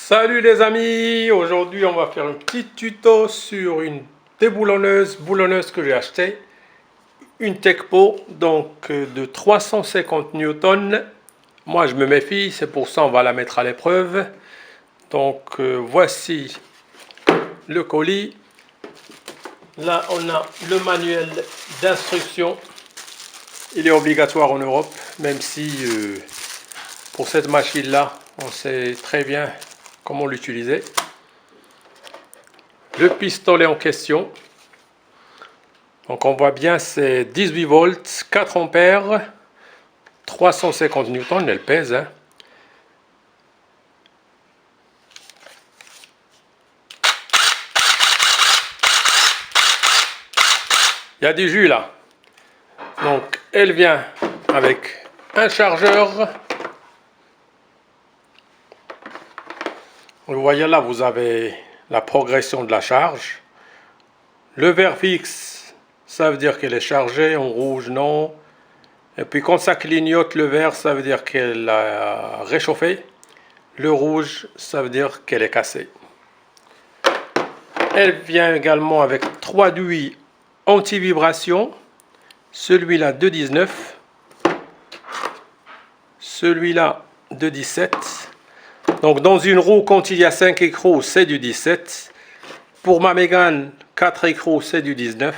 Salut les amis, aujourd'hui on va faire un petit tuto sur une boulonneuse que j'ai acheté, une Tekpo donc de 350 newtons. Moi je me méfie, c'est pour ça on va la mettre à l'épreuve. Donc voici le colis. Là on a le manuel d'instruction. Il est obligatoire en Europe, même si pour cette machine là on sait très bien comment l'utiliser. Le pistolet en question, donc on voit bien c'est 18 volts, 4 ampères, 350 newtons, elle pèse. Hein. Il y a du jus là. Donc elle vient avec un chargeur. Vous voyez là, vous avez la progression de la charge. Le vert fixe, ça veut dire qu'elle est chargée, en rouge non. Et puis quand ça clignote le vert, ça veut dire qu'elle a réchauffé. Le rouge, ça veut dire qu'elle est cassée. Elle vient également avec 3 douilles anti-vibration. Celui-là de 19. Celui-là de 17. Donc dans une roue, quand il y a 5 écrous, c'est du 17. Pour ma Mégane, 4 écrous, c'est du 19.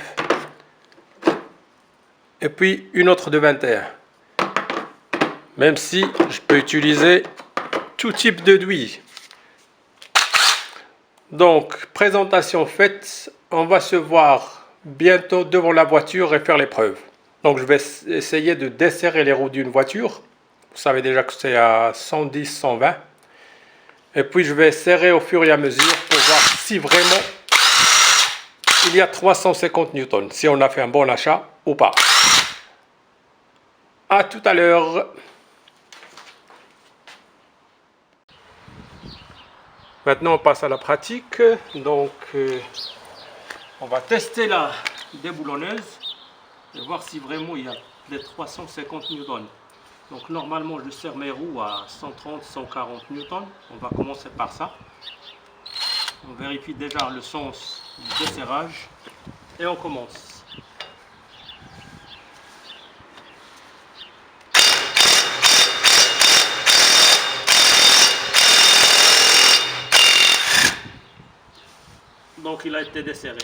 Et puis une autre de 21. Même si je peux utiliser tout type de douille. Donc, présentation faite, on va se voir bientôt devant la voiture et faire l'épreuve. Donc je vais essayer de desserrer les roues d'une voiture. Vous savez déjà que c'est à 110, 120. Et puis je vais serrer au fur et à mesure pour voir si vraiment il y a 350 newtons, si on a fait un bon achat ou pas. À tout à l'heure. Maintenant on passe à la pratique. Donc on va tester la déboulonneuse et voir si vraiment il y a les 350 newtons. Donc normalement je serre mes roues à 130-140 newtons. On va commencer par ça. On vérifie déjà le sens du desserrage et on commence. Donc il a été desserré.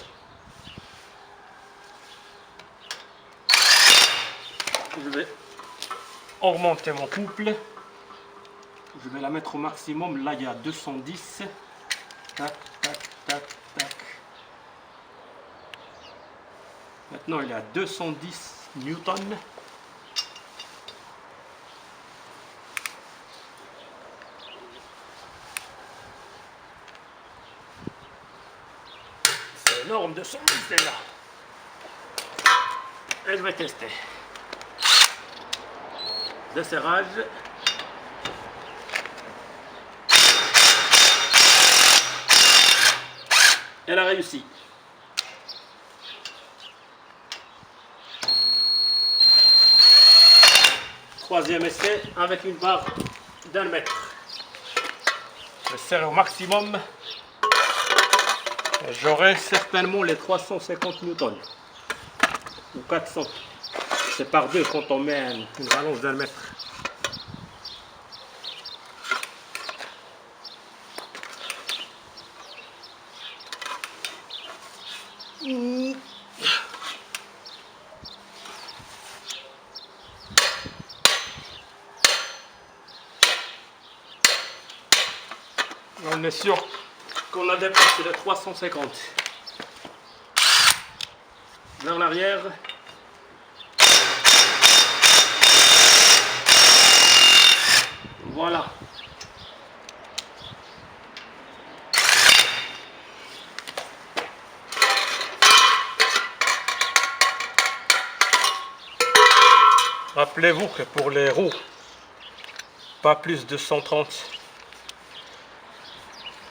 Je vais augmenter mon couple. Je vais la mettre au maximum. Là il y a 210. Tac, tac, tac, tac. Maintenant il y a 210 newtons. C'est énorme, 210 déjà. Et je vais tester. Desserrage. Elle a réussi. Troisième essai avec une barre d'1 mètre. Je vais serrer au maximum. J'aurai certainement les 350 newtons. Ou 400. C'est par deux quand on met une balance d'1 mètre. On est sûr qu'on a dépassé les 350. Vers l'arrière. Voilà. Rappelez-vous que pour les roues, pas plus de 130.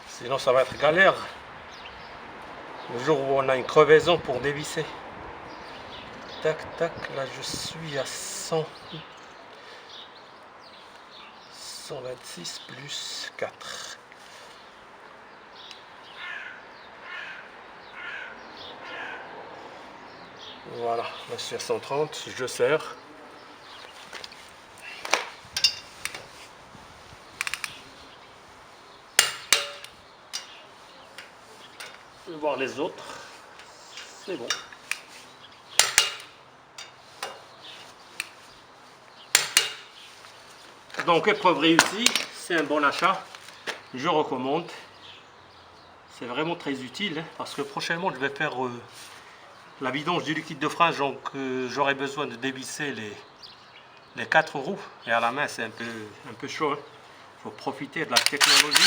Sinon ça va être galère. Le jour où on a une crevaison pour dévisser. Tac, tac, là je suis à 126 plus 4. Voilà, on est à 130, je serre. Je vais voir les autres. C'est bon. Donc épreuve réussie, c'est un bon achat. Je recommande. C'est vraiment très utile parce que prochainement je vais faire la vidange du liquide de frein, donc j'aurai besoin de dévisser les 4 roues et à la main c'est un peu chaud. Il faut profiter de la technologie.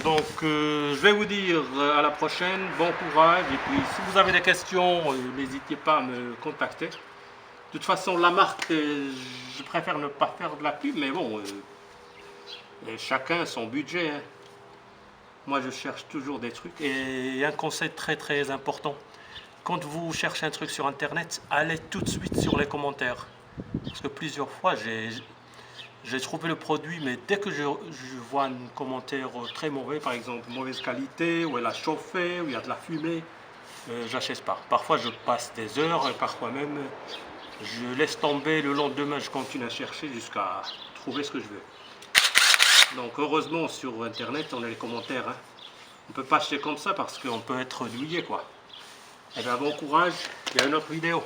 Donc je vais vous dire à la prochaine, bon courage et puis si vous avez des questions, n'hésitez pas à me contacter. De toute façon la marque, je préfère ne pas faire de la pub, mais bon, chacun son budget. Hein. Moi je cherche toujours des trucs et un conseil très important. Quand vous cherchez un truc sur internet, allez tout de suite sur les commentaires. Parce que plusieurs fois j'ai trouvé le produit, mais dès que je vois un commentaire très mauvais, par exemple mauvaise qualité, ou elle a chauffé, ou il y a de la fumée, j'achète pas. Parfois je passe des heures, et parfois même je laisse tomber, le lendemain je continue à chercher jusqu'à trouver ce que je veux. Donc heureusement sur internet on a les commentaires. Hein. On ne peut pas acheter comme ça parce qu'on peut être douillé quoi. Et bien bon courage, il y a une autre vidéo.